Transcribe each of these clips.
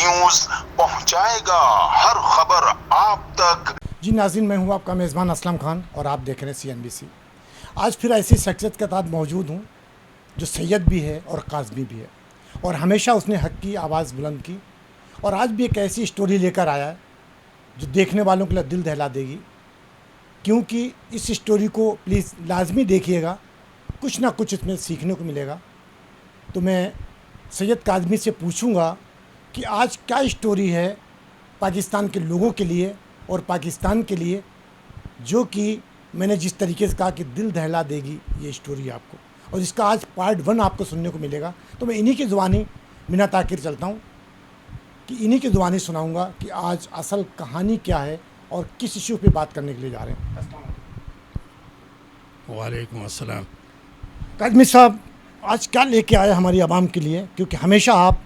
News पहुंचाएगा हर खबर आप तक। जी नाज़रीन, मैं हूं आपका मेज़बान असलम खान और आप देख रहे हैं CNBC। आज फिर ऐसी शख्सियत के साथ मौजूद हूं जो सैयद भी है और काज़मी भी है, और हमेशा उसने हक़ की आवाज़ बुलंद की, और आज भी एक ऐसी स्टोरी लेकर आया है जो देखने वालों के लिए दिल दहला देगी। क्योंकि इस स्टोरी को प्लीज़ लाजमी देखिएगा, कुछ ना कुछ इसमें सीखने को मिलेगा। तो मैं सैयद काज़मी से पूछूंगा कि आज क्या स्टोरी है पाकिस्तान के लोगों के लिए और पाकिस्तान के लिए, जो कि मैंने जिस तरीके से कहा कि दिल दहला देगी ये स्टोरी आपको, और इसका आज पार्ट 1 आपको सुनने को मिलेगा। तो मैं इन्हीं की ज़ुबानी बिना ताख़ीर चलता हूँ कि इन्हीं की ज़ुबानी सुनाऊँगा कि आज असल कहानी क्या है और किस इशू पे बात करने के लिए जा रहे हैं। वालेकुम अस्सलाम। काज़मी साहब, आज क्या लेके आए हमारी आवाम के लिए? क्योंकि हमेशा आप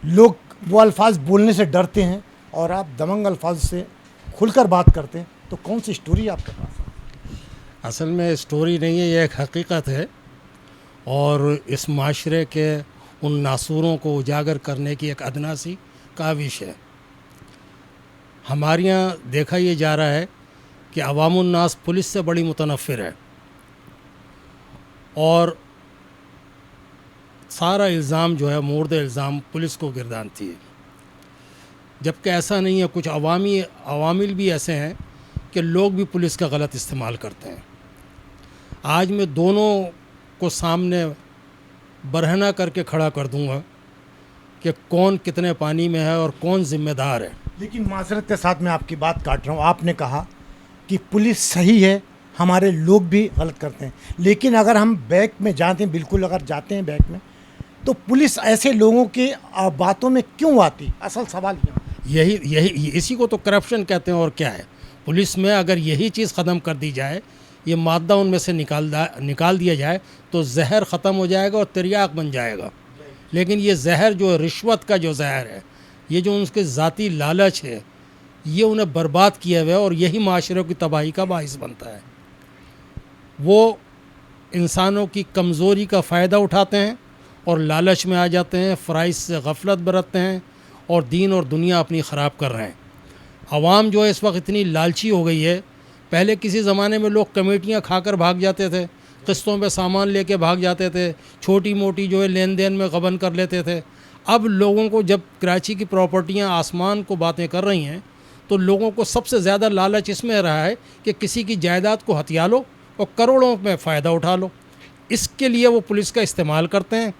लोग वो अल्फाज बोलने से डरते हैं और आप दमंग अल्फाज से खुलकर बात करते हैं, तो कौन सी स्टोरी है आपके पास? असल में स्टोरी नहीं है, ये एक हकीकत है और इस माशरे के उन नासूरों को उजागर करने की एक अदना सी काविश है। हमारे यहाँ देखा ये जा रहा है कि अवामुन्नास पुलिस से बड़ी मुतनफ़िर है और सारा इल्ज़ाम जो है, मोर्द इल्ज़ाम पुलिस को गिरदानती है, जबकि ऐसा नहीं है। कुछ अवामिल भी ऐसे हैं कि लोग भी पुलिस का गलत इस्तेमाल करते हैं। आज मैं दोनों को सामने बरहना करके खड़ा कर दूंगा कि कौन कितने पानी में है और कौन ज़िम्मेदार है। लेकिन माज़रत के साथ मैं आपकी बात काट रहा हूँ। आपने कहा कि पुलिस सही है, हमारे लोग भी गलत करते हैं, लेकिन अगर हम बैक में जाते हैं, बिल्कुल अगर जाते हैं बैक में, तो पुलिस ऐसे लोगों के बातों में क्यों आती? असल सवाल यही इसी को तो करप्शन कहते हैं। और क्या है, पुलिस में अगर यही चीज़ ख़त्म कर दी जाए, ये मादा उनमें से निकाल दिया जाए, तो जहर ख़त्म हो जाएगा और तिर्याक बन जाएगा। लेकिन ये जहर जो रिश्वत का जो जहर है, ये जो उनके ज़ाती लालच है, ये उन्हें बर्बाद किया हुआ है और यही माशरे की तबाही का बाइस बनता है। वो इंसानों की कमज़ोरी का फ़ायदा उठाते हैं और लालच में आ जाते हैं, फ़राइज़ से गफलत बरतते हैं और दीन और दुनिया अपनी ख़राब कर रहे हैं। आवाम जो है इस वक्त इतनी लालची हो गई है। पहले किसी ज़माने में लोग कमेटियाँ खाकर भाग जाते थे, किस्तों पे सामान लेके भाग जाते थे, छोटी मोटी जो है लेन देन में गबन कर लेते थे। अब लोगों को जब कराची की प्रॉपर्टियाँ आसमान को बातें कर रही हैं, तो लोगों को सबसे ज़्यादा लालच इसमें रहा है कि किसी की जायदाद को हथिया लो और करोड़ों में फ़ायदा उठा लो। इसके लिए वो पुलिस का इस्तेमाल करते हैं।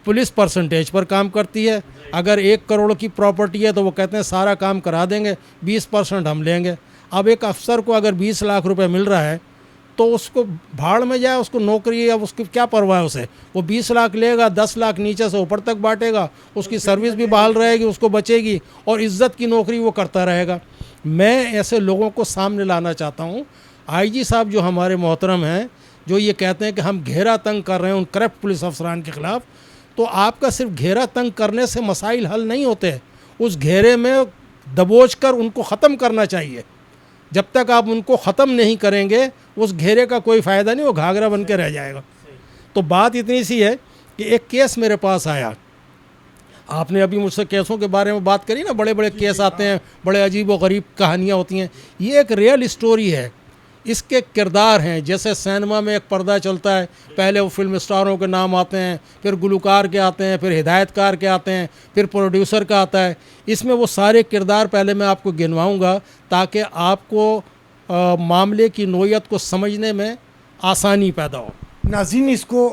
पुलिस परसेंटेज पर काम करती है। अगर 1 करोड़ की प्रॉपर्टी है तो वो कहते हैं सारा काम करा देंगे, 20% हम लेंगे। अब एक अफसर को अगर 20 लाख रुपए मिल रहा है तो उसको भाड़ में जाए, उसको नौकरी या उसकी क्या परवाह है उसे। वो 20 लाख लेगा, 10 लाख नीचे से ऊपर तक बांटेगा, उसकी सर्विस भी बहाल रहेगी, उसको बचेगी और इज़्ज़त की नौकरी वो करता रहेगा। मैं ऐसे लोगों को सामने लाना चाहता हूँ। IG साहब जो हमारे मोहतरम हैं, जो ये कहते हैं कि हम घेरा तंग कर रहे हैं उन करप्ट पुलिस अफसरान के ख़िलाफ़, तो आपका सिर्फ घेरा तंग करने से मसाइल हल नहीं होते। उस घेरे में दबोच कर उनको ख़त्म करना चाहिए। जब तक आप उनको ख़त्म नहीं करेंगे, उस घेरे का कोई फ़ायदा नहीं, वो घाघरा बन के रह जाएगा। तो बात इतनी सी है कि एक केस मेरे पास आया। आपने अभी मुझसे केसों के बारे में बात करी ना, बड़े बड़े केस आते हैं, बड़े अजीब व गरीब कहानियाँ होती हैं। ये एक रियल स्टोरी है। इसके किरदार हैं, जैसे सिनेमा में एक पर्दा चलता है, पहले वो फिल्म स्टारों के नाम आते हैं, फिर गुलकार के आते हैं, फिर हिदायतकार के आते हैं, फिर प्रोड्यूसर का आता है। इसमें वो सारे किरदार पहले मैं आपको गिनवाऊंगा ताकि आपको मामले की नोयत को समझने में आसानी पैदा हो। नाज़रीन, इसको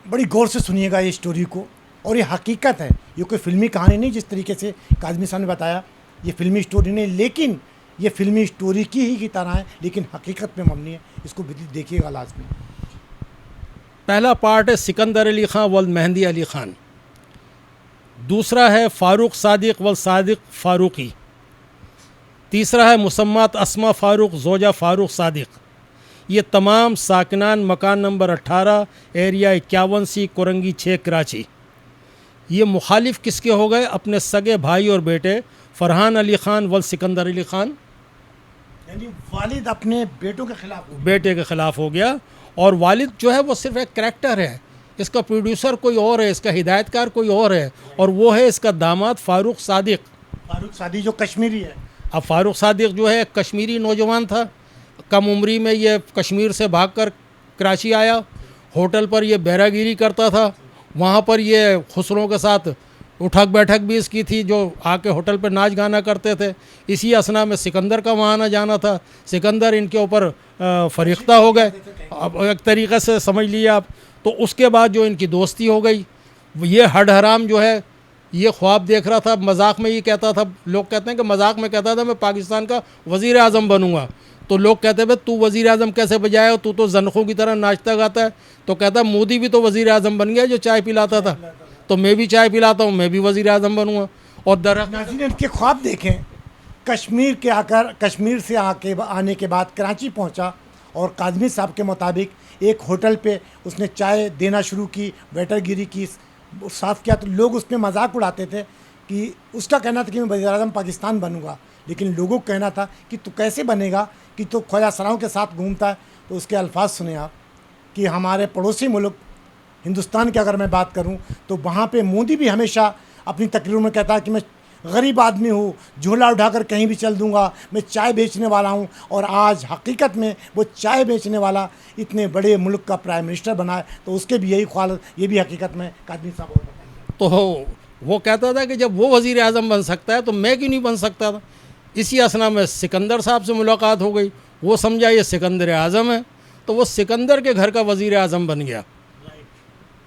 बड़ी गौर से सुनिएगा ये स्टोरी को, और ये हकीकत है, ये कोई फिल्मी कहानी नहीं जिस तरीके से काज़मी साहब ने बताया। ये फिल्मी स्टोरी नहीं, लेकिन ये फिल्मी स्टोरी की तरह है, लेकिन हकीकत पे मबनी है। इसको देखिएगा लाजमी। पहला पार्ट है सिकंदर अली ख़ान वल मेहंदी अली ख़ान। दूसरा है फ़ारूक सादिक वल सादिक फ़ारूकी। तीसरा है मुसम्मत अस्मा फ़ारूक ज़ोजा फ़ारूक सादिक। ये तमाम साकिनान मकान number 18 area 51C Korangi 6 Karachi. ये मुखालिफ किसके हो गए? अपने सगे भाई और बेटे फ़रहान अली ख़ान वल सिकंदर अली ख़ान। यानी वालिद अपने बेटों के खिलाफ बेटे के ख़िलाफ़ हो गया। और वालिद जो है वो सिर्फ एक करैक्टर है, इसका प्रोड्यूसर कोई और है, इसका हिदायतकार कोई और है, और वो है इसका दामाद फ़ारूक सादिक। फारूक सादी जो कश्मीरी है। अब फ़ारूक सादिक जो है एक कश्मीरी नौजवान था, कम उम्री में ये कश्मीर से भागकर कराची आया, होटल पर ये बैरागिरी करता था, वहाँ पर ये खुसरों के साथ उठक बैठक भी इसकी थी, जो आके होटल पर नाच गाना करते थे। इसी असना में सिकंदर का वहाँ आना जाना था, सिकंदर इनके ऊपर फरिख्ता हो गए, अब एक तरीक़े से समझ लिए आप। तो उसके बाद जो इनकी दोस्ती हो गई, ये हड हराम जो है ये ख्वाब देख रहा था, मजाक में ये कहता था, लोग कहते हैं कि मजाक में कहता था मैं पाकिस्तान का वज़ीर आज़म बनूंगा। तो लोग कहते हैं भाई तू वज़ीर आज़म कैसे बजाए, तू तो जनखों की तरह नाचता गाता है। तो कहता मोदी भी तो वज़ीर आज़म बन गया जो चाय पिलाता था, तो मैं भी चाय पिलाता हूँ, मैं भी वज़ीर आज़म बनूंगा। और नाज़रीन इनके ख्वाब देखें, कश्मीर से आने के बाद कराची पहुंचा और काज़मी साहब के मुताबिक एक होटल पे उसने चाय देना शुरू की, वेटरगिरी की, साफ़ किया। तो लोग उसमें मजाक उड़ाते थे कि उसका कहना था कि मैं वज़ीर आज़म पाकिस्तान बनूंगा, लेकिन लोगों का कहना था कि तू कैसे बनेगा कि तू ख्वाजा सराओं के साथ घूमता है। तो उसके अल्फाज सुने आप कि हमारे पड़ोसी मुल्क हिंदुस्तान की अगर मैं बात करूं तो वहाँ पे मोदी भी हमेशा अपनी तकरीरों में कहता है कि मैं गरीब आदमी हूँ, झोला उठाकर कहीं भी चल दूंगा, मैं चाय बेचने वाला हूँ। और आज हकीकत में वो चाय बेचने वाला इतने बड़े मुल्क का प्राइम मिनिस्टर बना है। तो उसके भी यही ख्वाल, ये भी हकीकत में कादमी साहब और बताएंगे। तो वो कहता था कि जब वो वज़ीर आज़म बन सकता है तो मैं क्यों नहीं बन सकता था। इसी असना में सिकंदर साहब से मुलाकात हो गई, वो समझा ये सिकंदर आज़म है, तो वो सिकंदर के घर का वज़ीर आज़म बन गया।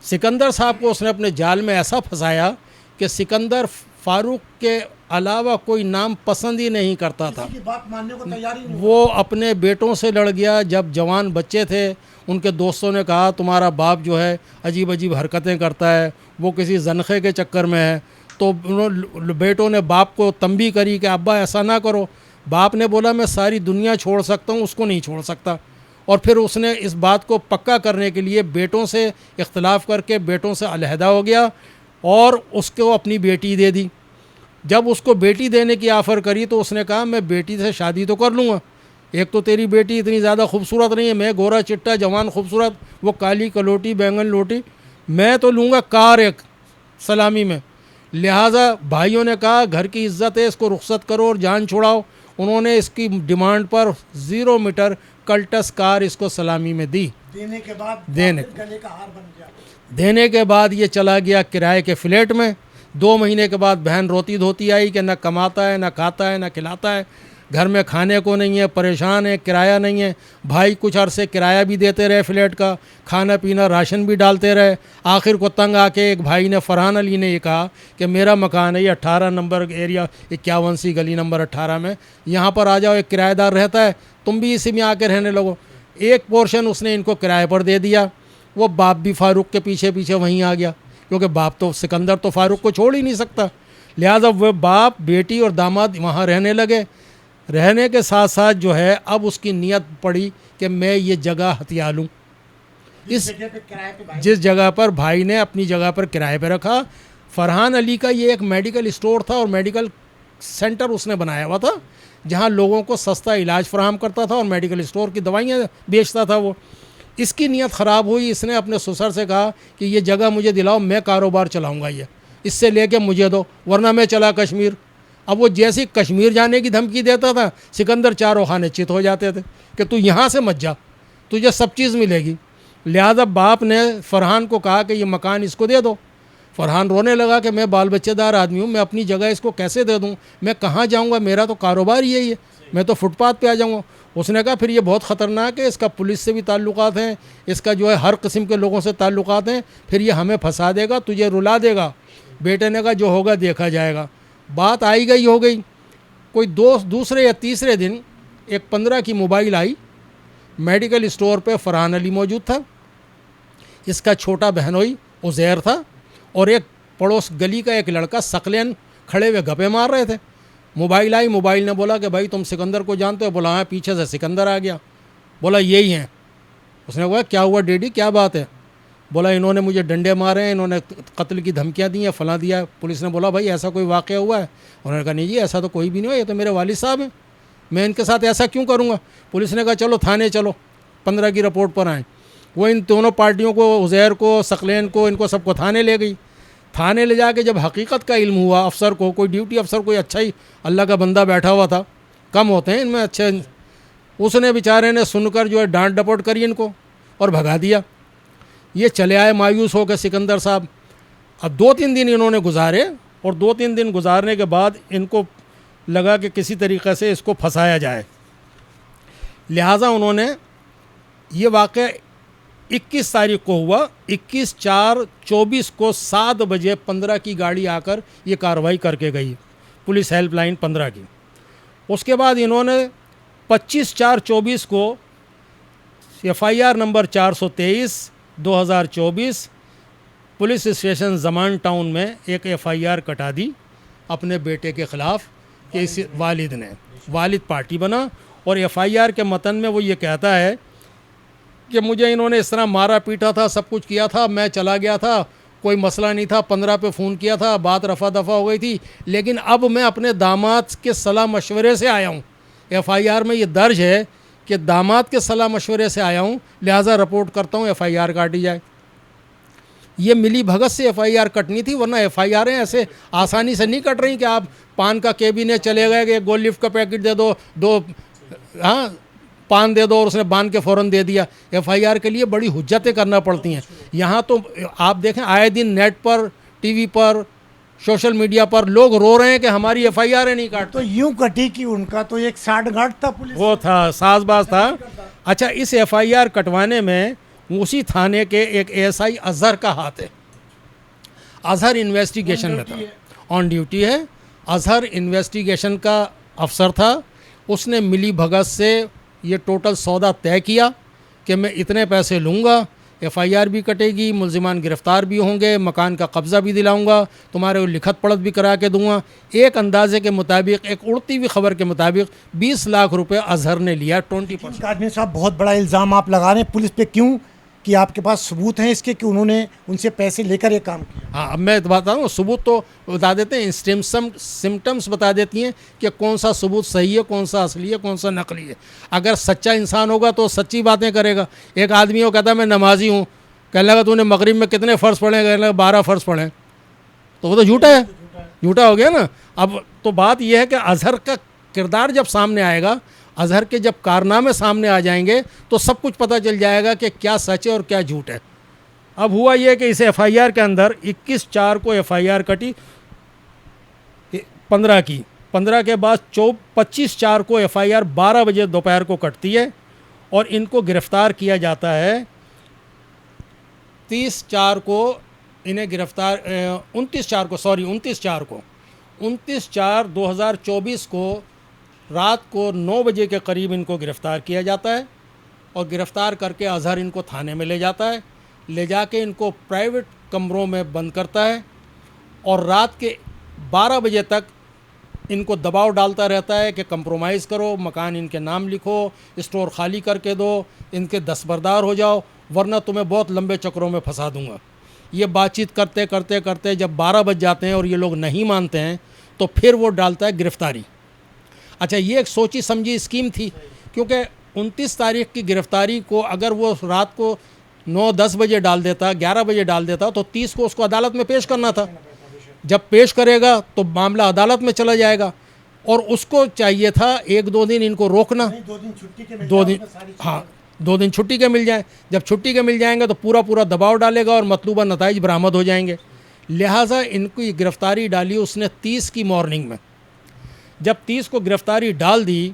सिकंदर साहब को उसने अपने जाल में ऐसा फंसाया कि सिकंदर फ़ारूक के अलावा कोई नाम पसंद ही नहीं करता था, की बात मानने को तैयार ही नहीं। वो अपने बेटों से लड़ गया। जब जवान बच्चे थे उनके दोस्तों ने कहा तुम्हारा बाप जो है अजीब अजीब हरकतें करता है, वो किसी जनखे के चक्कर में है। तो बेटों ने बाप को तंबी करी कि अब्बा ऐसा ना करो। बाप ने बोला मैं सारी दुनिया छोड़ सकता हूँ, उसको नहीं छोड़ सकता। और फिर उसने इस बात को पक्का करने के लिए बेटों से इख्तलाफ करके बेटों से अलहदा हो गया और उसको अपनी बेटी दे दी। जब उसको बेटी देने की ऑफ़र करी तो उसने कहा मैं बेटी से शादी तो कर लूँगा, एक तो तेरी बेटी इतनी ज़्यादा खूबसूरत नहीं है, मैं गोरा चिट्टा जवान खूबसूरत, वो काली कलोटी बैंगन लोटी, मैं तो लूँगा कार एक सलामी में। लिहाजा भाइयों ने कहा घर की इज्जत है, इसको रुखसत करो और जान छुड़ाओ। उन्होंने इसकी डिमांड पर 0 मीटर कल्टस कार इसको सलामी में दी। देने के बाद गले का हार बन गया। देने के बाद ये चला गया किराए के फ्लैट में। 2 महीने के बाद बहन रोती धोती आई कि ना कमाता है, ना खाता है, ना खिलाता है, घर में खाने को नहीं है, परेशान है, किराया नहीं है। भाई कुछ अरसे किराया भी देते रहे फ्लैट का, खाना पीना राशन भी डालते रहे। आखिर को तंग आके एक भाई ने, फरहान अली ने, ये कहा कि मेरा मकान है ये 18 नंबर एरिया 51सी गली नंबर 18 में, यहाँ पर आ जाओ, एक किराएदार रहता है, तुम भी इसी में आके रहने लगो। एक पोर्शन उसने इनको किराए पर दे दिया। वो बाप भी फ़ारूक के पीछे पीछे वहीं आ गया, क्योंकि बाप तो सिकंदर तो फ़ारूक को छोड़ ही नहीं सकता। लिहाजा वह बाप बेटी और दामाद वहाँ रहने लगे। रहने के साथ साथ जो है अब उसकी नीयत पड़ी कि मैं ये जगह हथिया लूँ। जिस जगह पर भाई ने अपनी जगह पर किराए पर रखा, फरहान अली का ये एक मेडिकल स्टोर था और मेडिकल सेंटर उसने बनाया हुआ था, जहाँ लोगों को सस्ता इलाज फराहम करता था और मेडिकल स्टोर की दवाइयाँ बेचता था वो। इसकी नीयत ख़राब हुई, इसने अपने ससुर से कहा कि ये जगह मुझे दिलाओ, मैं कारोबार चलाऊँगा, ये इससे लेके मुझे दो, वरना मैं चला कश्मीर। अब वो जैसे कश्मीर जाने की धमकी देता था, सिकंदर चारों खाने चित हो जाते थे कि तू यहाँ से मत जा, तुझे सब चीज़ मिलेगी। लिहाजा बाप ने फरहान को कहा कि ये मकान इसको दे दो। फरहान रोने लगा कि मैं बाल बच्चेदार आदमी हूँ, मैं अपनी जगह इसको कैसे दे दूँ, मैं कहाँ जाऊँगा, मेरा तो कारोबार ही यही है, मैं तो फुटपाथ पे आ जाऊँगा। उसने कहा फिर ये बहुत ख़तरनाक है, इसका पुलिस से भी ताल्लुकात हैं, इसका जो है हर किस्म के लोगों से ताल्लुकात हैं, फिर ये हमें फंसा देगा, तुझे रुला देगा। बेटे ने कहा जो होगा देखा जाएगा। बात आई गई हो गई। कोई दूसरे या तीसरे दिन एक 15 की मोबाइल आई। मेडिकल स्टोर पे फरहान अली मौजूद था, इसका छोटा बहनोई उज़ैर था और एक पड़ोस गली का एक लड़का सकलेन खड़े हुए गप्पे मार रहे थे। मोबाइल आई, मोबाइल ने बोला कि भाई तुम सिकंदर को जानते हो? बोला हाँ, पीछे से सिकंदर आ गया। बोला यही हैं। उसने कहा क्या हुआ डैडी, क्या बात है? बोला इन्होंने मुझे डंडे मारे हैं, इन्होंने कत्ल की धमकियां दी हैं, फलां दिया। पुलिस ने बोला भाई ऐसा कोई वाक़या हुआ है? उन्होंने कहा नहीं जी ऐसा तो कोई भी नहीं हुआ, ये तो मेरे वालिद साहब हैं, मैं इनके साथ ऐसा क्यों करूँगा। पुलिस ने कहा चलो थाने चलो, 15 की रिपोर्ट पर आए। वो इन दोनों पार्टियों को, उज़ैर को, सकलैन को, इनको सबको थाने ले गई। थाने ले जाके जब हकीकत का इल्म हुआ अफसर को, कोई ड्यूटी अफसर कोई अच्छा ही अल्लाह का बंदा बैठा हुआ था, कम होते हैं इनमें अच्छे, उसने बेचारे ने सुनकर जो है डांट डपट करी इनको और भगा दिया। ये चले आए मायूस होकर सिकंदर साहब। अब 2-3 दिन इन्होंने गुजारे और 2-3 दिन गुजारने के बाद इनको लगा कि किसी तरीक़े से इसको फंसाया जाए, लिहाजा उन्होंने ये वाक़या 21 तारीख को हुआ। 21/4/24 को 7 बजे 15 की गाड़ी आकर ये कार्रवाई करके गई, पुलिस हेल्पलाइन 15 की। उसके बाद इन्होंने 25/4/24 को FIR नंबर 423/2024 पुलिस स्टेशन ज़मान टाउन में एक FIR कटा दी अपने बेटे के ख़िलाफ़ कि इस वालिद ने, वालिद पार्टी बना और FIR के मतन में वो ये कहता है कि मुझे इन्होंने इस तरह मारा पीटा था, सब कुछ किया था, मैं चला गया था, कोई मसला नहीं था, 15 पे फ़ोन किया था, बात रफ़ा दफ़ा हो गई थी, लेकिन अब मैं अपने दामाद के सलाह मशवरे से आया हूँ। FIR में ये दर्ज है कि दामाद के सलाह मशवरे से आया हूँ, लिहाजा रिपोर्ट करता हूँ, FIR काटी जाए। ये मिली भगत से FIR कटनी थी, वरना FIR ऐसे आसानी से नहीं कट रही कि आप पान का कैबिनेट चले गए कि गोल लिफ्ट का पैकेट दे दो हाँ पान दे दो और उसने बांध के फ़ौरन दे दिया। FIR के लिए बड़ी हुज्जतें करना पड़ती हैं। यहाँ तो आप देखें आए दिन नेट पर, टीवी पर, सोशल मीडिया पर लोग रो रहे हैं कि हमारी FIR नहीं काट। तो यूं कटी कि उनका तो एक साठगांठ था पुलिस, वो था साजबाज था। अच्छा, इस FIR कटवाने में उसी थाने के एक ASI अजहर का हाथ है। अजहर इन्वेस्टिगेशन में था, ऑन ड्यूटी है। अजहर इन्वेस्टिगेशन का अफसर था। उसने मिली भगत से ये टोटल सौदा तय किया कि मैं इतने पैसे लूँगा, FIR भी कटेगी, मुलजिमान गिरफ़्तार भी होंगे, मकान का कब्ज़ा भी दिलाऊंगा, तुम्हारे को लिखत पढ़त भी करा के दूंगा। एक अंदाजे के मुताबिक, एक उड़ती हुई खबर के मुताबिक 20 लाख रुपए अजहर ने लिया, 20%। कादमी साहब बहुत बड़ा इल्ज़ाम आप लगा रहे हैं पुलिस पे, क्यों कि आपके पास सबूत हैं इसके कि उन्होंने उनसे पैसे लेकर ये काम किया? हाँ, अब मैं बता रहा हूँ, सबूत तो बता देते हैं, सिम्टम्स बता देती हैं कि कौन सा सबूत सही है, कौन सा असली है, कौन सा नकली है। अगर सच्चा इंसान होगा तो सच्ची बातें करेगा। एक आदमी वो कहता है मैं नमाजी हूँ, कहने लगा तूने मगरिब में कितने फ़र्ज़ पढ़े, कहने लगा 12 फ़र्ज़ पढ़े, तो वो तो झूठा है, झूठा हो गया ना। अब तो बात यह है कि अजहर का किरदार जब सामने आएगा, अजहर के जब कारनामे सामने आ जाएंगे तो सब कुछ पता चल जाएगा कि क्या सच है और क्या झूठ है। अब हुआ यह कि इस FIR के अंदर 21/4 को FIR कटी 15 की, 15 के बाद 25/4 को FIR 12 बजे दोपहर को कटती है और इनको गिरफ़्तार किया जाता है। 30/4 को इन्हें गिरफ़्तार 29/4/2024 को रात को 9 बजे के करीब इनको गिरफ़्तार किया जाता है और गिरफ़्तार करके अजहर इनको थाने में ले जाता है। ले जाके इनको प्राइवेट कमरों में बंद करता है और रात के 12 बजे तक इनको दबाव डालता रहता है कि कंप्रोमाइज़ करो, मकान इनके नाम लिखो, स्टोर खाली करके दो, इनके दस्तबरदार हो जाओ, वरना तुम्हें बहुत लंबे चक्रों में फंसा दूंगा। ये बातचीत करते करते करते जब 12 बज जाते हैं और ये लोग नहीं मानते हैं तो फिर वो डालता है गिरफ़्तारी। अच्छा, ये एक सोची समझी स्कीम थी, क्योंकि 29 तारीख की गिरफ़्तारी को अगर वो रात को 9-10 बजे डाल देता, 11 बजे डाल देता, तो 30 को उसको अदालत में पेश करना था। जब पेश करेगा तो मामला अदालत में चला जाएगा और उसको चाहिए था 1-2 दिन इनको रोकना, 2 दिन छुट्टी के मिल 2 दिन, जाए, सारी हाँ 2 दिन छुट्टी के मिल जाए। जब छुट्टी के मिल जाएंगे तो पूरा दबाव डालेगा और मतलूबा नताइज बरामद हो जाएंगे। लिहाजा इनकी गिरफ़्तारी डाली उसने 30 की मॉर्निंग में। जब 30 को गिरफ़्तारी डाल दी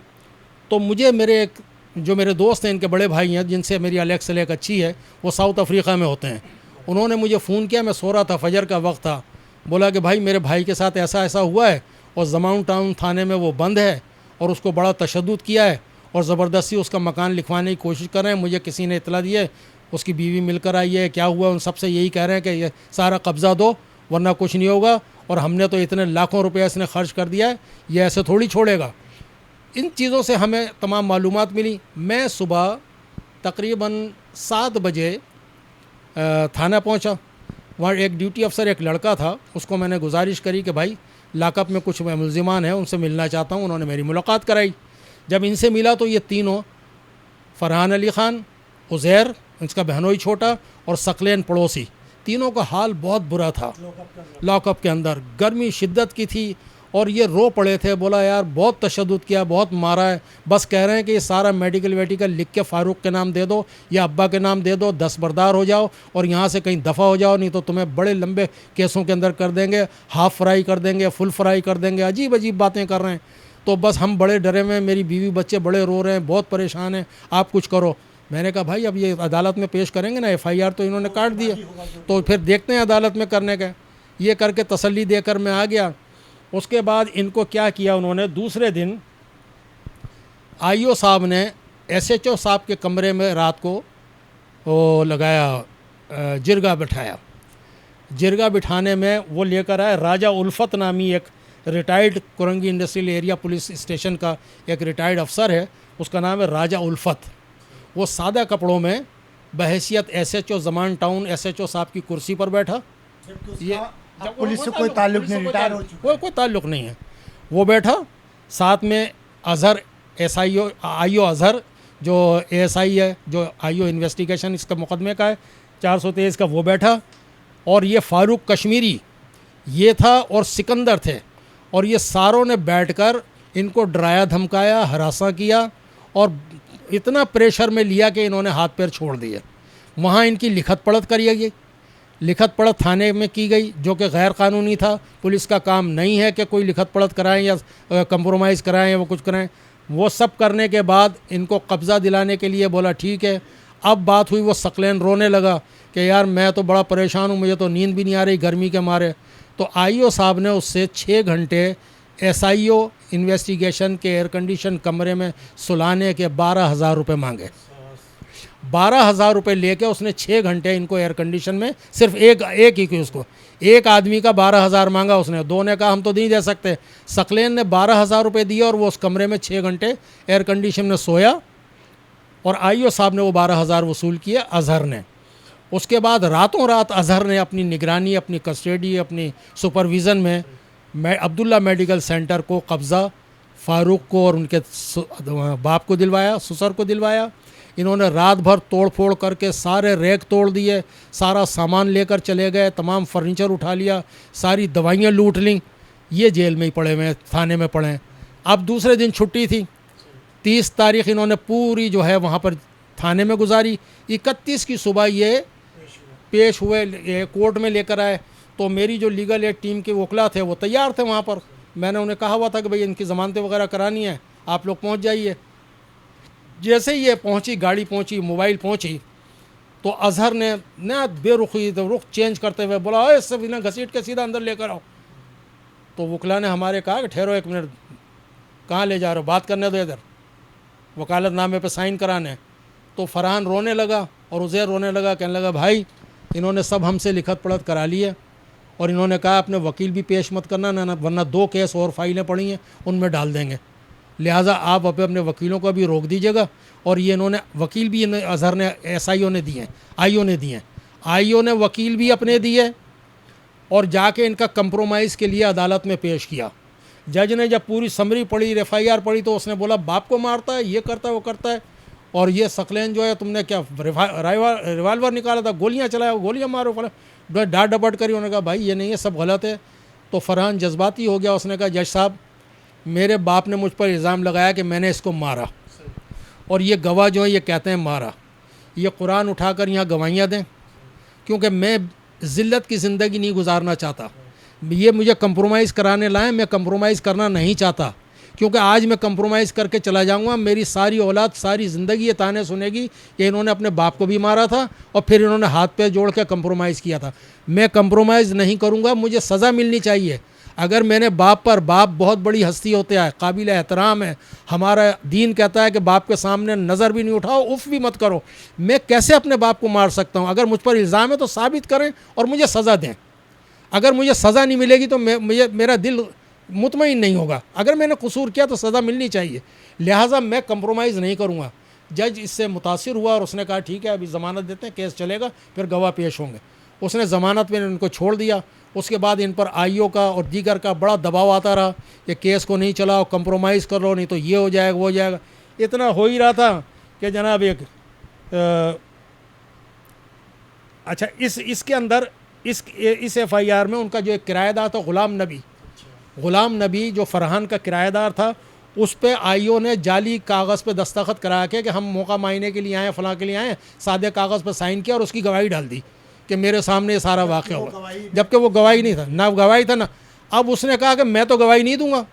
तो मुझे मेरे दोस्त हैं, इनके बड़े भाई हैं जिनसे मेरी अलग से अच्छी है, वो साउथ अफ्रीका में होते हैं। उन्होंने मुझे फ़ोन किया, मैं सो रहा था, फजर का वक्त था, बोला कि भाई मेरे भाई के साथ ऐसा ऐसा हुआ है और ज़मान टाउन थाने में वो बंद है और उसको बड़ा तशद्दुद किया है और ज़बरदस्ती उसका मकान लिखवाने की कोशिश कर रहे हैं। मुझे किसी ने इतला दी है, उसकी बीवी मिलकर आई है, क्या हुआ, उन सबसे यही कह रहे हैं कि ये सारा कब्ज़ा दो वरना कुछ नहीं होगा, और हमने तो इतने लाखों रुपये इसने खर्च कर दिया है, ये ऐसे थोड़ी छोड़ेगा। इन चीज़ों से हमें तमाम मालूमात मिली। मैं सुबह तकरीबन 7 बजे थाना पहुंचा। वहाँ एक ड्यूटी अफसर, एक लड़का था, उसको मैंने गुजारिश करी कि भाई लाकअप में कुछ मुलजिमान हैं, उनसे मिलना चाहता हूँ। उन्होंने मेरी मुलाकात कराई। जब इनसे मिला तो ये तीनों, फरहान अली ख़ान, उज़ैर इसका बहनोई छोटा और सकलेन पड़ोसी, तीनों का हाल बहुत बुरा था लॉकअप के अंदर। गर्मी शिद्दत की थी और ये रो पड़े थे। बोला यार बहुत तशद्दुद किया, बहुत मारा है, बस कह रहे हैं कि ये सारा मेडिकल वेडिकल लिख के फ़ारूक के नाम दे दो या अब्बा के नाम दे दो, दस्तबरदार हो जाओ और यहाँ से कहीं दफ़ा हो जाओ, नहीं तो तुम्हें बड़े लंबे केसों के अंदर कर देंगे, हाफ़ फ्राई कर देंगे, फुल फ्राई कर देंगे। अजीब अजीब बातें कर रहे हैं। तो बस हम बड़े डरे में, मेरी बीवी बच्चे बड़े रो रहे हैं, बहुत परेशान हैं, आप कुछ करो। मैंने कहा भाई अब ये अदालत में पेश करेंगे ना, FIR तो इन्होंने काट दिया, तो फिर देखते हैं अदालत में करने का। ये करके तसल्ली देकर मैं आ गया। उसके बाद इनको क्या किया उन्होंने, दूसरे दिन IO साहब ने SHO साहब के कमरे में रात को वो लगाया, जिरगा बिठाया। जिरगा बिठाने में वो लेकर आए राजा उल्फत नामी एक retired Korangi industrial area police station का एक रिटायर्ड अफसर है, उसका नाम है राजा उल्फत। वो सादा कपड़ों में बहैसियत SHO ज़मान टाउन SHO साहब की कुर्सी पर बैठा। ये पुलिस से कोई ताल्लुक नहीं, रिटायर हो चुका, कोई ताल्लुक नहीं है। वो बैठा, साथ में अजहर IO अजहर जो ASI है, जो IO इन्वेस्टिगेशन इसका मुकदमे का है 423 का, वो बैठा। और ये फ़ारूक कश्मीरी ये था और सिकंदर थे, और ये सारों ने बैठकर इनको डराया धमकाया, हरासा किया और इतना प्रेशर में लिया कि इन्होंने हाथ पैर छोड़ दिए। वहाँ इनकी लिखत पढ़त करी गई, लिखत पढ़त थाने में की गई, जो कि गैर कानूनी था। पुलिस का काम नहीं है कि कोई लिखत पढ़त कराएं या कंप्रोमाइज़ कराएं या वो कुछ कराएं। वो सब करने के बाद इनको कब्ज़ा दिलाने के लिए बोला ठीक है। अब बात हुई, वो सकलेन रोने लगा कि यार मैं तो बड़ा परेशान हूँ, मुझे तो नींद भी नहीं आ रही गर्मी के मारे। तो IO साहब ने उससे 6 घंटे SIO इन्वेस्टिगेशन के एयर कंडीशन कमरे में सुलाने के 12,000 रुपये मांगे। 12,000 रुपये लेके उसने 6 घंटे इनको एयर कंडीशन में, सिर्फ एक ही की उसको, एक आदमी का 12,000 मांगा उसने। दो ने कहा हम तो नहीं दे सकते। सकलेन ने 12,000 रुपये दिए और वो उस कमरे में 6 घंटे एयर कंडीशन में सोया और IO साहब ने वो 12,000 वसूल किए अजहर ने। उसके बाद रातों रात अजहर ने अपनी निगरानी, अपनी कस्टडी, अपनी सुपरविज़न में अब्दुल्ला मेडिकल सेंटर को कब्ज़ा फ़ारूक को और उनके बाप को दिलवाया, ससुर को दिलवाया। इन्होंने रात भर तोड़ फोड़ करके सारे रैक तोड़ दिए, सारा सामान लेकर चले गए, तमाम फर्नीचर उठा लिया, सारी दवाइयाँ लूट लीं। ये जेल में ही पड़े हुए, थाने में पड़े हैं। अब दूसरे दिन छुट्टी थी, 30 तारीख इन्होंने पूरी जो है वहाँ पर थाने में गुजारी। 31 की सुबह ये पेश हुए, ये कोर्ट में लेकर आए। तो मेरी जो लीगल एड टीम के वकला थे वो तैयार थे वहाँ पर। मैंने उन्हें कहा हुआ था कि भाई इनकी ज़मानतें वगैरह करानी है, आप लोग पहुँच जाइए। जैसे ही ये पहुँची, गाड़ी पहुँची, मोबाइल पहुँची, तो अजहर ने ना बेरुखी रुख चेंज करते हुए बोला अरे सब इन्हें घसीट के सीधा अंदर लेकर आओ। तो वकला ने हमारे कहा कि ठहरो 1 मिनट, कहाँ ले जा रहे हो, बात करने दो, इधर वकालतनामे पे साइन कराने। तो फरहान रोने लगा और उज़ैर रोने लगा, कहने लगा भाई इन्होंने सब हमसे लिखत पढ़त करा ली है और इन्होंने कहा अपने वकील भी पेश मत करना ना, वरना 2 केस और फाइलें पड़ी हैं उनमें डाल देंगे, लिहाजा आप अपने वकीलों को भी रोक दीजिएगा। और ये इन्होंने वकील भी अजहर ने SIO ने दिए, IO ने दिए, IO ने वकील भी अपने दिए और जाके इनका कंप्रोमाइज़ के लिए अदालत में पेश किया। जज ने जब पूरी समरी पढ़ी, FIR पढ़ी, तो उसने बोला बाप को मारता है, ये करता है, वो करता है, और ये सकलेन जो है तुमने क्या रिवाल्वर निकाला था, गोलियां चलाया, गोलियां मारो, डांट डपट करी। उन्होंने कहा भाई ये नहीं है, सब गलत है। तो फरहान जज्बाती हो गया, उसने कहा जज साहब मेरे बाप ने मुझ पर इल्ज़ाम लगाया कि मैंने इसको मारा और ये गवाह जो है ये कहते हैं मारा। ये कुरान उठाकर यहाँ गवाहियाँ दें, क्योंकि मैं ज़िल्लत की ज़िंदगी नहीं गुजारना चाहता। ये मुझे कंप्रोमाइज़ कराने लाए, मैं कंप्रोमाइज़ करना नहीं चाहता, क्योंकि आज मैं कंप्रोमाइज़ करके चला जाऊंगा, मेरी सारी औलाद सारी ज़िंदगी ये ताने सुनेगी कि इन्होंने अपने बाप को भी मारा था और फिर इन्होंने हाथ पैर जोड़ के कंप्रोमाइज़ किया था। मैं कंप्रोमाइज़ नहीं करूंगा, मुझे सज़ा मिलनी चाहिए। अगर मैंने बाप बहुत बड़ी हस्ती होते हैं, काबिल एहतराम है, हमारा दीन कहता है कि बाप के सामने नज़र भी नहीं उठाओ, उफ़ भी मत करो। मैं कैसे अपने बाप को मार सकता हूँ? अगर मुझ पर इल्ज़ाम है तो साबित करें और मुझे सज़ा दें। अगर मुझे सज़ा नहीं मिलेगी तो मेरा दिल मुतमईन नहीं होगा। अगर मैंने कसूर किया तो सज़ा मिलनी चाहिए, लिहाजा मैं कंप्रोमाइज़ नहीं करूँगा। जज इससे मुतासिर हुआ और उसने कहा ठीक है अभी ज़मानत देते हैं, केस चलेगा, फिर गवाह पेश होंगे। उसने ज़मानत में उनको छोड़ दिया। उसके बाद इन पर IO का और दीगर का बड़ा दबाव आता रहा कि केस को नहीं चलाओ, कंप्रोमाइज़ कर लो, नहीं तो ये हो जाएगा वो हो जाएगा। इतना हो ही रहा था कि जनाब एक अच्छा, इसके अंदर इस एफआईआर में उनका जो एक किराएदार था गुलाम नबी जो फरहान का किराएदार था, उस पे आईओ ने जाली कागज़ पे दस्तखत करा के कि हम मौका मायने के लिए आए, फलां के लिए आए, सादे कागज़ पे साइन किया और उसकी गवाही डाल दी कि मेरे सामने ये सारा वाक़या हुआ, जबकि वो गवाही नहीं था, ना गवाही था ना। अब उसने कहा कि मैं तो गवाही नहीं दूंगा।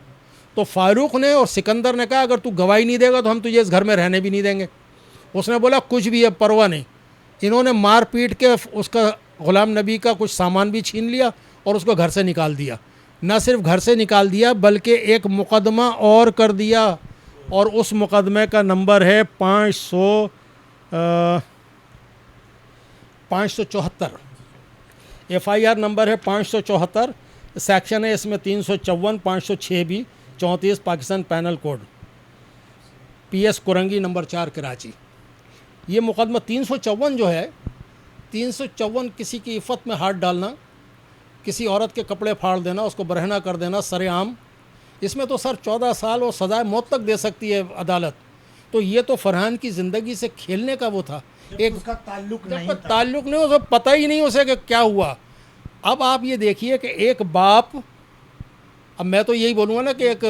तो फारूक ने और सिकंदर ने कहा अगर तू गवाही नहीं देगा तो हम तुझे इस घर में रहने भी नहीं देंगे। उसने बोला कुछ भी है, परवाह नहीं। इन्होंने मार पीट के उसका ग़ुलाम नबी का कुछ सामान भी छीन लिया और उसको घर से निकाल दिया। न सिर्फ घर से निकाल दिया बल्कि एक मुकदमा और कर दिया, और उस मुकदमे का नंबर है 574। एफआईआर नंबर है 574, सेक्शन है इसमें 354, 506 भी, 34 Pakistan panel code, PS Korangi number 4 Karachi. ये मुकदमा 354 जो है, 354 किसी की इफ़्फ़त में हाथ डालना, किसी औरत के कपड़े फाड़ देना, उसको बरहना कर देना सरेआम, इसमें तो सर 14 साल और सज़ाए मौत तक दे सकती है अदालत। तो ये तो फरहान की ज़िंदगी से खेलने का वो था, एक उसका ताल्लुक नहीं जब था। ताल्लुक नहीं, उसे पता ही नहीं उसे कि क्या हुआ। अब आप ये देखिए कि एक बाप, अब मैं तो यही बोलूँगा ना कि एक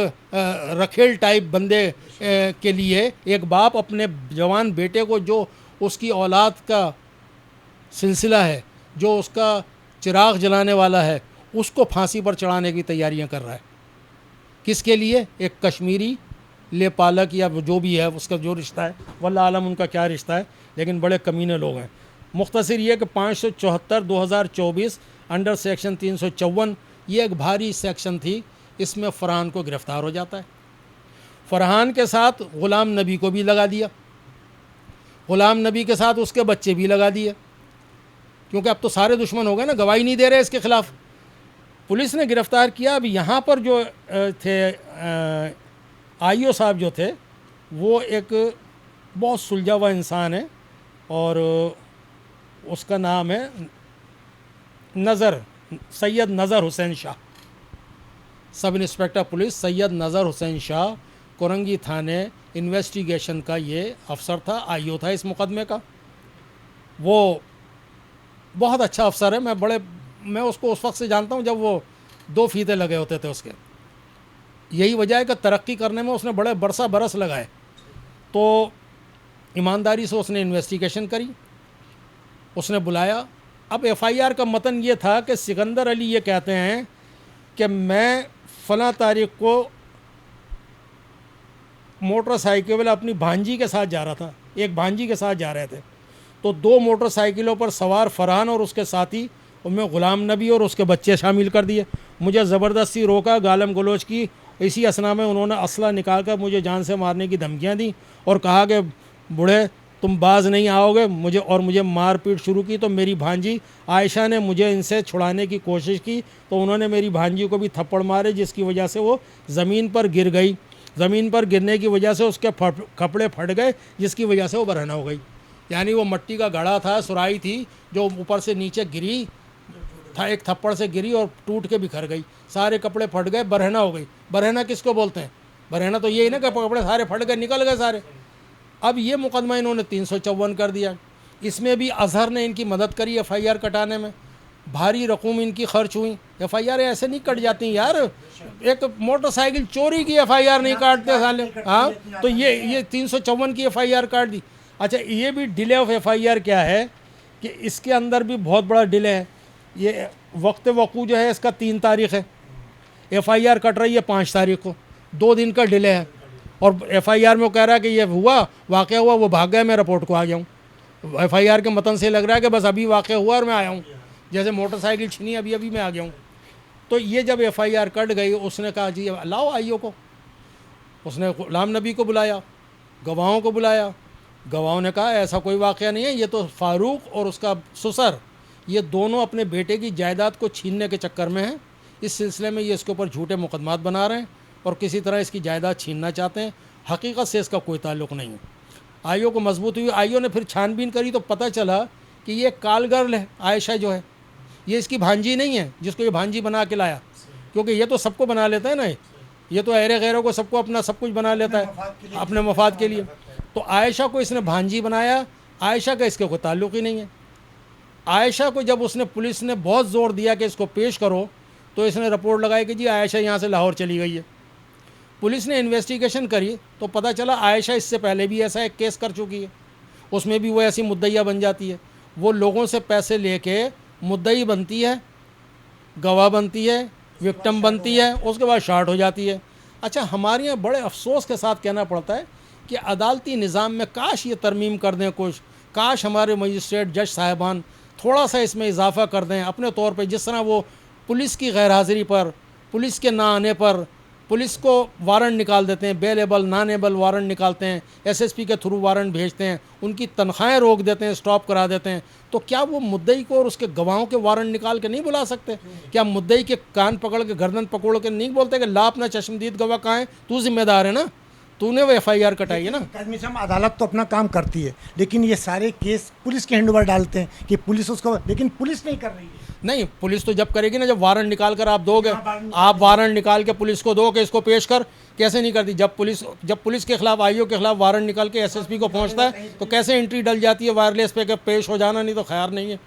रखेल टाइप बंदे के लिए एक बाप अपने जवान बेटे को, जो उसकी औलाद का सिलसिला है, जो उसका चिराग जलाने वाला है, उसको फांसी पर चढ़ाने की तैयारियां कर रहा है। किसके लिए? एक कश्मीरी लेपालक या जो भी है उसका जो रिश्ता है, वल्लाह आलम उनका क्या रिश्ता है, लेकिन बड़े कमीने लोग हैं। मुख्तसर ये कि 574 2024 अंडर सेक्शन 354 ये एक भारी सेक्शन थी, इसमें फरहान को गिरफ़्तार हो जाता है। फरहान के साथ ग़ुलाम नबी को भी लगा दिया, ग़ुलाम नबी के साथ उसके बच्चे भी लगा दिए, क्योंकि अब तो सारे दुश्मन हो गए ना, गवाही नहीं दे रहे इसके ख़िलाफ़। पुलिस ने गिरफ़्तार किया। अब यहाँ पर जो थे आईओ साहब जो थे, वो एक बहुत सुलझा हुआ इंसान है और उसका नाम है सैयद नज़र Hussain Shah. Sub inspector police Syed नज़र हुसैन शाह, कोरंगी थाने इन्वेस्टिगेशन का ये अफसर था, आईओ था इस मुकदमे का। वो बहुत अच्छा अफसर है। मैं उसको उस वक्त से जानता हूँ जब वो 2 फीते लगे होते थे उसके। यही वजह है कि तरक्की करने में उसने बड़े बरस लगाए। तो ईमानदारी से उसने इन्वेस्टिगेशन करी, उसने बुलाया। अब एफआईआर का मतन ये था कि सिकंदर अली ये कहते हैं कि मैं फ़लाँ तारीख को मोटरसाइकिल अपनी भांजी के साथ जा रहा था, एक भांजी के साथ जा रहे थे, तो 2 मोटरसाइकिलों पर सवार फरहान और उसके साथी, उनमें ग़ुलाम नबी और उसके बच्चे शामिल कर दिए। मुझे ज़बरदस्ती रोका, गालम गलोच की। इसी असना में उन्होंने असला निकाल कर मुझे जान से मारने की धमकियां दी और कहा कि बूढ़े तुम बाज नहीं आओगे, मुझे मारपीट शुरू की। तो मेरी भांजी आयशा ने मुझे इनसे छुड़ाने की कोशिश की, तो उन्होंने मेरी भांजी को भी थप्पड़ मारे, जिसकी वजह से वो ज़मीन पर गिर गई। ज़मीन पर गिरने की वजह से उसके कपड़े फट गए, जिसकी वजह से वो बरहना हो गई। यानी वो मट्टी का घड़ा था, सुराही थी, जो ऊपर से नीचे गिरी था, एक थप्पड़ से गिरी और टूट के बिखर गई, सारे कपड़े फट गए, बरहना हो गई। बरहना किसको बोलते हैं? बरहना तो यही ना कि कपड़े सारे फट गए, निकल गए सारे। अब ये मुकदमा इन्होंने 354 कर दिया। इसमें भी अजहर ने इनकी मदद करी एफआईआर कटाने में, भारी रकूम इनकी खर्च हुई। एफआईआर ऐसे नहीं कट जाती यार, एक मोटरसाइकिल चोरी की एफआईआर नहीं काटते साले। हाँ, तो ये 354 की एफआईआर काट दी। अच्छा, ये भी डिले ऑफ एफआईआर क्या है कि इसके अंदर भी बहुत बड़ा डिले है। ये वक्त वकू जो है इसका 3 तारीख़ है, एफआईआर कट रही है 5 तारीख को, 2 दिन का डिले है। और एफआईआर में वो कह रहा है कि ये वाक़या हुआ, वो भाग गया, मैं रिपोर्ट को आ गया हूँ। एफआईआर के मतन से लग रहा है कि बस अभी वाक़या हुआ और मैं आया हूँ, जैसे मोटरसाइकिल छीनी अभी मैं आ गया हूँ। तो ये जब एफआईआर कट गई, उसने कहा जी लाओ आईओ को। उसने ग़ुलाम नबी को बुलाया, गवाहों को बुलाया। गवाहों ने कहा ऐसा कोई वाक़या नहीं है, ये तो फ़ारूक और उसका ससुर, ये दोनों अपने बेटे की जायदाद को छीनने के चक्कर में हैं। इस सिलसिले में ये इसके ऊपर झूठे मुकदमात बना रहे हैं और किसी तरह इसकी जायदाद छीनना चाहते हैं। हकीकत से इसका कोई ताल्लुक़ नहीं है। आईओ को मजबूत हुई। आईओ ने फिर छानबीन करी तो पता चला कि ये कालगर्ल है, आयशा जो है, ये इसकी भांजी नहीं है जिसको ये भांजी बना के लाया, क्योंकि ये तो सबको बना लेता है ना, ये तो अहरे गैरों को सबको अपना सब कुछ बना लेता है अपने मफाद के लिए। तो आयशा को इसने भांजी बनाया, आयशा का इसके कोई ताल्लुक़ ही नहीं है। आयशा को जब उसने पुलिस ने बहुत ज़ोर दिया कि इसको पेश करो, तो इसने रिपोर्ट लगाई कि जी आयशा यहाँ से लाहौर चली गई है। पुलिस ने इन्वेस्टिगेशन करी तो पता चला आयशा इससे पहले भी ऐसा एक केस कर चुकी है, उसमें भी वो ऐसी मुद्दईया बन जाती है। वो लोगों से पैसे लेके मुद्दई बनती है, गवाह बनती है, विक्टिम बनती है, उसके बाद शार्ट हो जाती है। अच्छा, हमारे यहाँ बड़े अफसोस के साथ कहना पड़ता है कि अदालती निज़ाम में काश ये तरमीम कर दें कुछ, काश हमारे मजिस्ट्रेट जज साहिबान थोड़ा सा इसमें इजाफा कर दें अपने तौर पे। जिस तरह वो पुलिस की गैर हाज़िरी पर, पुलिस के ना आने पर पुलिस को वारंट निकाल देते हैं, बेलेबल नानेबल वारंट निकालते हैं, एसएसपी के थ्रू वारंट भेजते हैं, उनकी तनख्वाहें रोक देते हैं, स्टॉप करा देते हैं, तो क्या वो मुद्दई को और उसके गवाहों के वारंट निकाल के नहीं बुला सकते? क्या मुद्दई के कान पकड़ के, गर्दन पकड़ के नहीं बोलते कि ला अपना चश्मदीद गवाह कहाँ है, तू जिम्मेदार है ना, तूने वो FIR कटाई है ना। काज़मी साहब, अदालत तो अपना काम करती है, लेकिन ये सारे केस पुलिस के हैंड ओवर डालते हैं कि पुलिस उसको, लेकिन पुलिस नहीं कर रही है। नहीं, पुलिस तो जब करेगी ना, जब वारंट निकाल कर आप दोगे, आप वारंट निकाल के पुलिस को दो कि इसको पेश कर, कैसे नहीं करती? जब पुलिस के खिलाफ, IO के खिलाफ वारंट निकाल के SSP को पहुंचता है तो कैसे एंट्री डल जाती है वायरलेस पे कि पेश हो जाना, नहीं तो खैर नहीं है।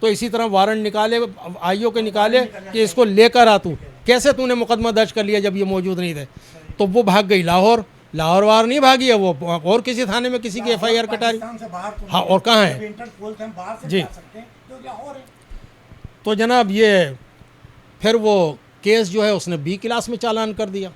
तो इसी तरह वारंट निकाले, IO के निकाले कि इसको लेकर आ, तू कैसे तूने मुकदमा दर्ज कर लिया जब ये मौजूद नहीं थे? तो वो भाग गई लाहौर। लाहौर वार नहीं भागी है, वो और किसी थाने में किसी की FIR कटा रही। हाँ, और कहाँ है जी। तो जनाब ये फिर वो केस जो है उसने B क्लास में चालान कर दिया।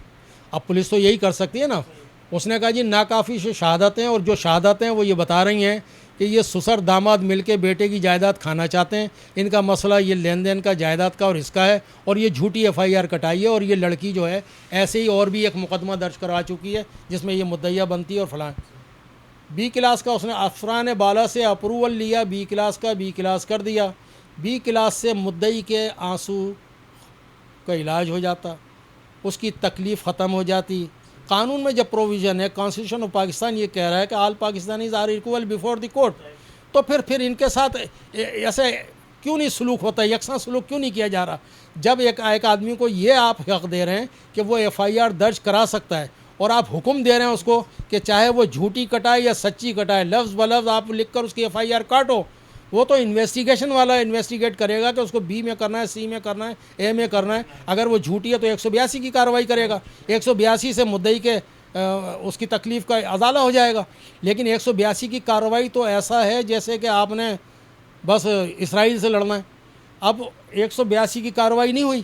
अब पुलिस तो यही कर सकती है ना, उसने कहा जी नाकाफ़ी से शहादतें, और जो शहादतें वो ये बता रही हैं कि ये ससुर दामाद मिलके बेटे की जायदाद खाना चाहते हैं, इनका मसला ये लेन देन का, जायदाद का और इसका है, और ये झूठी FIR कटाई है, और ये लड़की जो है ऐसे ही और भी एक मुकदमा दर्ज करवा चुकी है जिसमें ये मुद्दईया बनती है और फलां। B क्लास का उसने अफसरान बाला से अप्रूवल लिया, B क्लास का B क्लास कर दिया। B क्लास से मुद्दई के आंसू का इलाज हो जाता, उसकी तकलीफ़ ख़त्म हो जाती। कानून में जब प्रोविज़न है, कॉन्स्टिट्यूशन ऑफ पाकिस्तान ये कह रहा है कि all Pakistanis are equal before the court, तो फिर इनके साथ ऐसे क्यों नहीं सलूक होता, यकसा सलूक क्यों नहीं किया जा रहा? जब एक आदमी को ये आप हक़ दे रहे हैं कि वो FIR दर्ज करा सकता है, और आप हुक्म दे रहे हैं उसको कि चाहे वो झूठी कटाए या सच्ची कटाए, लफ्ज़ ब लफ्ज़ आप लिख कर उसकी FIR काटो, वो तो इन्वेस्टिगेशन वाला इन्वेस्टिगेट करेगा कि उसको B में करना है, C में करना है, A में करना है। अगर वो झूठी है तो 182 की कार्रवाई करेगा, 182 से मुद्दई के उसकी तकलीफ़ का अजाला हो जाएगा। लेकिन 182 की कार्रवाई तो ऐसा है जैसे कि आपने बस इसराइल से लड़ना है। अब 182 की कार्रवाई नहीं हुई,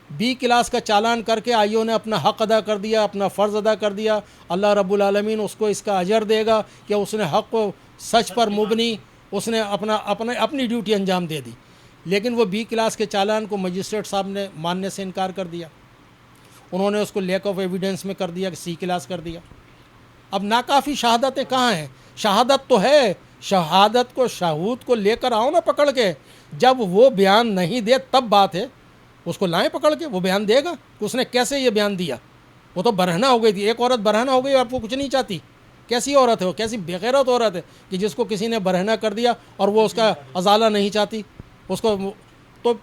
B क्लास का चालान करके IO ने अपना हक़ अदा कर दिया, अपना फ़र्ज़ अदा कर दिया। अल्लाह रब्बुल आलमीन उसको इसका अजर देगा कि उसने हक़ को सच पर मुबनी, उसने अपनी ड्यूटी अंजाम दे दी। लेकिन वो B क्लास के चालान को मजिस्ट्रेट साहब ने मानने से इनकार कर दिया, उन्होंने उसको लैक ऑफ एविडेंस में कर दिया कि C क्लास कर दिया। अब नाकाफ़ी शहादतें कहाँ हैं? शहादत तो है, शहादत को, शहूद को लेकर आओ ना पकड़ के, जब वो बयान नहीं दे तब बात है, उसको लाएं पकड़ के, वो बयान देगा कि उसने कैसे ये बयान दिया। वो तो बरहना हो गई थी, एक औरत बरहना हो गई और आपको कुछ नहीं चाहती। कैसी औरत है वो, कैसी बेगैरत औरत है कि जिसको किसी ने बरहना कर दिया और वो उसका अजाला नहीं चाहती, उसको तो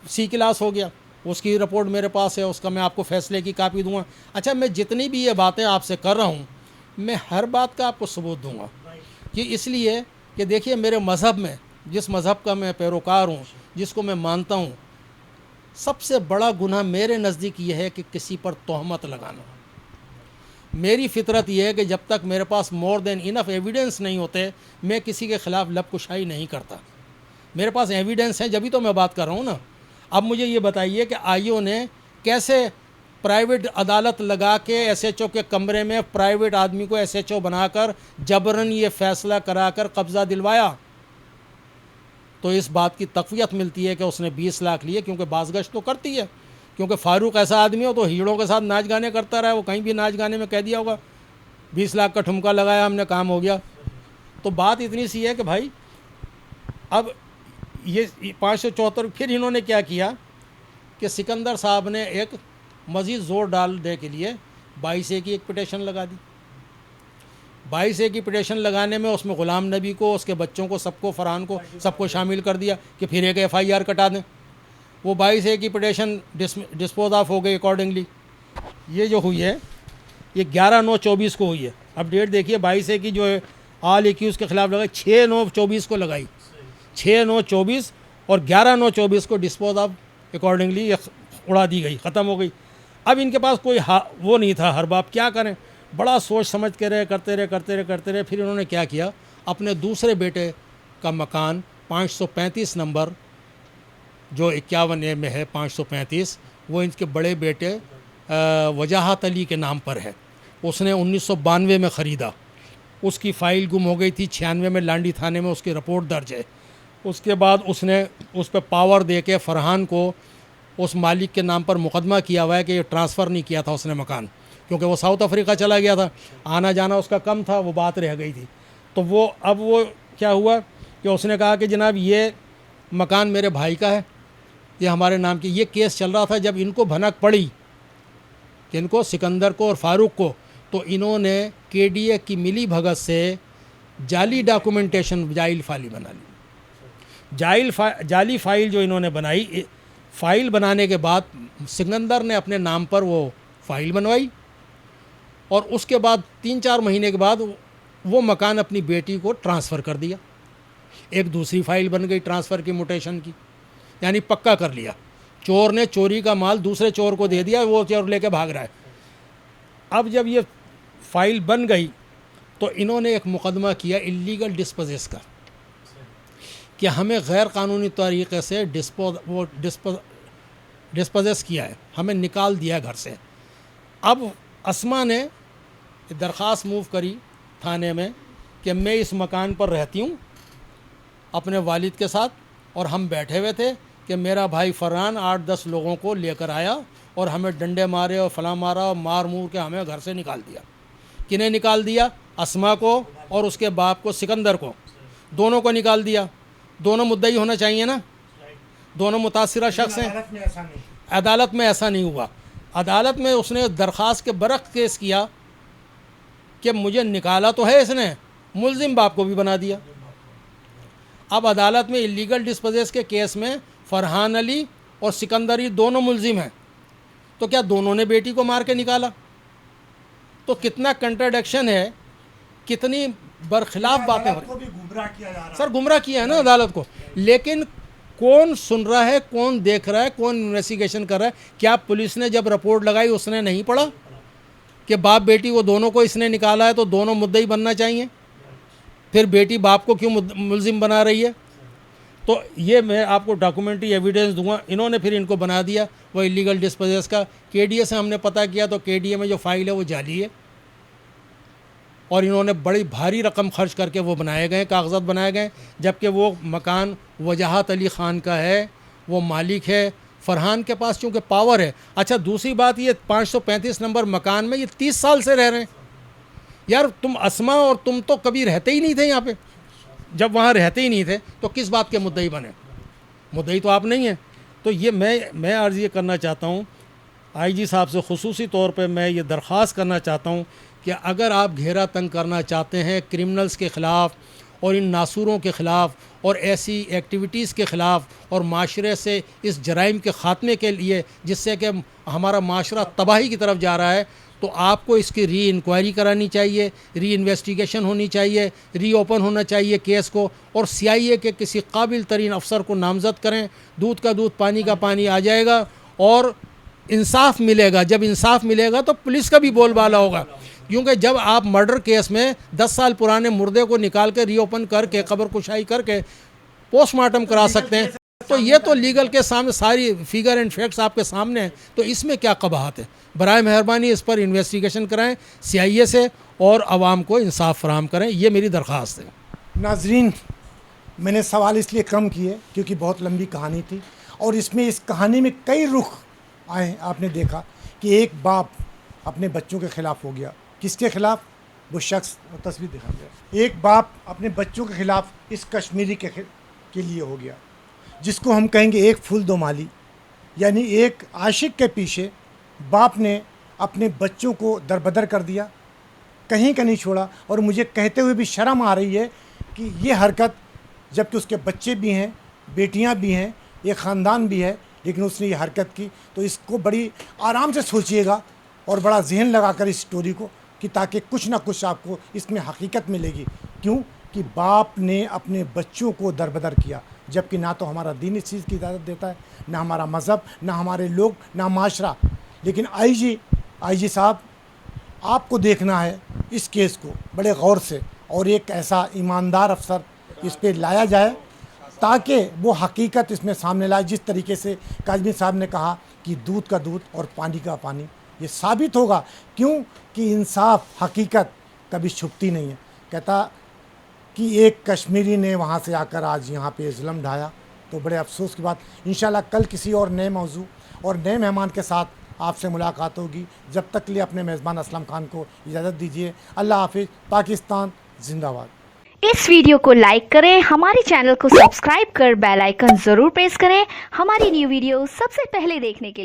C क्लास हो गया। उसकी रिपोर्ट मेरे पास है, उसका मैं आपको फ़ैसले की कापी दूंगा। अच्छा, मैं जितनी भी ये बातें आपसे कर रहा हूँ, मैं हर बात का आपको सबूत दूंगा, कि इसलिए कि देखिए मेरे मज़हब में, जिस मज़हब का मैं पैरोकार हूँ, जिसको मैं मानता हूँ, सबसे बड़ा गुनाह मेरे नज़दीक ये है कि किसी पर तोहमत लगाना। मेरी फितरत यह है कि जब तक मेरे पास मोर देन इनफ एविडेंस नहीं होते, मैं किसी के ख़िलाफ़ लबकुशाई नहीं करता। मेरे पास एविडेंस है जभी तो मैं बात कर रहा हूँ ना। अब मुझे ये बताइए कि IO ने कैसे प्राइवेट अदालत लगा के SHO के कमरे में प्राइवेट आदमी को SHO बनाकर जबरन ये फ़ैसला करा कर कब्ज़ा दिलवाया। तो इस बात की तक़वियत मिलती है कि उसने 20 लाख लिए, क्योंकि बाज़गश्त तो करती है, क्योंकि फ़ारूक ऐसा आदमी हो तो हीरों के साथ नाच गाने करता रहा है, वो कहीं भी नाच गाने में कह दिया होगा 20 लाख का ठुमका लगाया हमने, काम हो गया। तो बात इतनी सी है कि भाई अब ये 574 फिर इन्होंने क्या किया कि सिकंदर साहब ने एक मज़ीद ज़ोर डालने के लिए 22A की एक पिटीशन लगा दी। 22A की पिटीशन लगाने में उसमें ग़ुलाम नबी को, उसके बच्चों को, सबको, फ़रहान को, सबको शामिल कर दिया कि फिर एक FIR कटा दें। वो 22A की पिटीशन डिस्पोज ऑफ हो गई अकॉर्डिंगली। ये जो हुई है ये 11/9/24 को हुई है। अब डेट देखिए, 22A की जो है ऑल एक्यूज़ के ख़िलाफ़ लगाई 6/9/24 को लगाई। 6/9/24 और 11/9/24 को डिस्पोज ऑफ अकॉर्डिंगली उड़ा दी गई, ख़त्म हो गई। अब इनके पास कोई वो नहीं था, हर बाप क्या करें, बड़ा सोच समझ के रहे, करते रहे। फिर इन्होंने क्या किया, अपने दूसरे बेटे का मकान 535 नंबर जो 51A में है 535, वो इनके बड़े बेटे वजाहत अली के नाम पर है। उसने 1992 में ख़रीदा, उसकी फ़ाइल गुम हो गई थी, 96 में लांडी थाने में उसकी रिपोर्ट दर्ज है। उसके बाद उसने उस पर पावर दे के फ़रहान को उस मालिक के नाम पर मुकदमा किया हुआ है कि ये ट्रांसफ़र नहीं किया था उसने मकान, क्योंकि वो साउथ अफ्रीका चला गया था, आना जाना उसका कम था, वो बात रह गई थी। तो अब वो क्या हुआ कि उसने कहा कि जनाब ये मकान मेरे भाई का है, ये हमारे नाम की। ये केस चल रहा था जब इनको भनक पड़ी कि इनको सिकंदर को और फ़ारूक को, तो इन्होंने KDA की मिली भगत से जाली डॉक्यूमेंटेशन, जाइल फाइल बना ली। जाली फ़ाइल जो इन्होंने बनाई, फ़ाइल बनाने के बाद सिकंदर ने अपने नाम पर वो फ़ाइल बनवाई और उसके बाद 3-4 महीने के बाद वो मकान अपनी बेटी को ट्रांसफ़र कर दिया। एक दूसरी फ़ाइल बन गई ट्रांसफ़र की, म्यूटेशन की, यानी पक्का कर लिया। चोर ने चोरी का माल दूसरे चोर को दे दिया, वो चोर लेके भाग रहा है। अब जब ये फ़ाइल बन गई तो इन्होंने एक मुकदमा किया इल्लीगल डिस्पोजेस का, कि हमें गैर कानूनी तरीक़े से डिस्पोजेस किया है, हमें निकाल दिया घर से। अब अस्मा ने दरख्वास्त मूव करी थाने में कि मैं इस मकान पर रहती हूँ अपने वालिद के साथ, और हम बैठे हुए थे कि मेरा भाई फरहान 8-10 लोगों को लेकर आया और हमें डंडे मारे और फला मारा और मार मूर के हमें घर से निकाल दिया। किन्हें निकाल दिया? अस्मा को और उसके बाप को, सिकंदर को, दोनों को निकाल दिया। दोनों मुद्दई होना चाहिए ना, दोनों मुतासिरा शख्स हैं। अदालत में ऐसा नहीं हुआ। अदालत में उसने दरख्वास्त के बरक्स केस किया कि मुझे निकाला तो है इसने, मुल्ज़िम बाप को भी बना दिया। अब अदालत में इलीगल डिस्पोजेस के केस में फरहान अली और सिकंदरी दोनों मुल्ज़िम हैं, तो क्या दोनों ने बेटी को मार के निकाला? तो कितना कंट्राडिक्शन है, कितनी बरखिलाफ बातें हो रही। सर गुमराह किया है ना अदालत को, लेकिन कौन सुन रहा है, कौन देख रहा है, कौन इन्वेस्टिगेशन कर रहा है? क्या पुलिस ने जब रिपोर्ट लगाई उसने नहीं पढ़ा कि बाप बेटी वो दोनों को इसने निकाला है तो दोनों मुद्दई बनना चाहिए? फिर बेटी बाप को क्यों मुल्ज़िम बना रही है? तो ये मैं आपको डॉक्यूमेंट्री एविडेंस दूंगा। इन्होंने फिर इनको बना दिया वो इलीगल डिस्पोजेस का। KDA से हमने पता किया तो KDA में जो फ़ाइल है वो जाली है, और इन्होंने बड़ी भारी रकम खर्च करके वो बनाए गए, कागजात बनाए गए, जबकि वो मकान वजाहत अली ख़ान का है, वो मालिक है, फरहान के पास चूँकि पावर है। अच्छा दूसरी बात, ये 535 नंबर मकान में ये 30 साल से रह रहे हैं। यार तुम अस्मा और तुम तो कभी रहते ही नहीं थे यहाँ पे, जब वहाँ रहते ही नहीं थे तो किस बात के मुद्दई बने? मुद्दई तो आप नहीं हैं। तो ये मैं अर्ज़ ये करना चाहता हूँ IG साहब से, ख़ुसूसी तौर पे मैं ये दरख्वास्त करना चाहता हूँ कि अगर आप घेरा तंग करना चाहते हैं क्रिमिनल्स के ख़िलाफ़ और इन नासूरों के ख़िलाफ़ और ऐसी एक्टिविटीज़ के ख़िलाफ़ और माशरे से इस जराइम के ख़ात्मे के लिए जिससे कि हमारा माशरा तबाही की तरफ जा रहा है, तो आपको इसकी री इंक्वायरी करानी चाहिए, री इन्वेस्टिगेशन होनी चाहिए, री ओपन होना चाहिए केस को, और CIA के किसी काबिल तरीन अफसर को नामज़द करें। दूध का दूध पानी का पानी आ जाएगा और इंसाफ मिलेगा। जब इंसाफ मिलेगा तो पुलिस का भी बोलबाला होगा, क्योंकि जब आप मर्डर केस में 10 साल पुराने मुर्दे को निकाल के रीओपन करके कब्र कुशाई करके पोस्टमार्टम करा सकते हैं, तो ये तो लीगल के सामने सारी फिगर एंड फैक्ट्स आपके सामने हैं, तो इसमें क्या कबाहत है? बराए मेहरबानी इस पर इन्वेस्टिगेशन कराएं CIA से और आवाम को इंसाफ फराहम करें, ये मेरी दरख्वास्त है। नाजरीन, मैंने सवाल इसलिए कम किए क्योंकि बहुत लंबी कहानी थी और इसमें इस कहानी में कई रुख आए। आपने देखा कि एक बाप अपने बच्चों के ख़िलाफ़ हो गया। किसके ख़िलाफ़? वो शख्स, तस्वीर दिखा गया। एक बाप अपने बच्चों के ख़िलाफ़ इस कश्मीरी के लिए हो गया, जिसको हम कहेंगे एक फूल दो माली, यानी एक आशिक के पीछे बाप ने अपने बच्चों को दरबदर कर दिया, कहीं का नहीं छोड़ा। और मुझे कहते हुए भी शर्म आ रही है कि ये हरकत, जबकि उसके बच्चे भी हैं, बेटियां भी हैं, एक ख़ानदान भी है, लेकिन उसने ये हरकत की। तो इसको बड़ी आराम से सोचिएगा और बड़ा जहन लगाकर इस स्टोरी को, कि ताकि कुछ ना कुछ आपको इसमें हकीकत मिलेगी। क्यों कि बाप ने अपने बच्चों को दरबदर किया, जबकि ना तो हमारा दीन इस चीज़ की इजाज़त देता है, ना हमारा मज़हब, ना हमारे लोग, ना माशरा। लेकिन आईजी साहब, आपको देखना है इस केस को बड़े गौर से, और एक ऐसा ईमानदार अफसर इस पे लाया जाए ताकि वो हकीकत इसमें सामने लाए। जिस तरीके से काज़मी साहब ने कहा कि दूध का दूध और पानी का पानी, ये साबित होगा क्यों कि इंसाफ, हकीकत कभी छुपती नहीं है। कहता कि एक कश्मीरी ने वहाँ से आकर आज यहाँ पे जुल्म ढाया, तो बड़े अफसोस की बात। इंशाल्लाह कल किसी और नए मौजू और नए मेहमान के साथ आपसे मुलाकात होगी। जब तक के लिए अपने मेज़बान असलम खान को इजाज़त दीजिए। अल्लाह हाफिज़। पाकिस्तान जिंदाबाद। इस वीडियो को लाइक करें, हमारे चैनल को सब्सक्राइब कर बेल आइकन जरूर प्रेस करें हमारी न्यू वीडियो सबसे पहले देखने के लिए।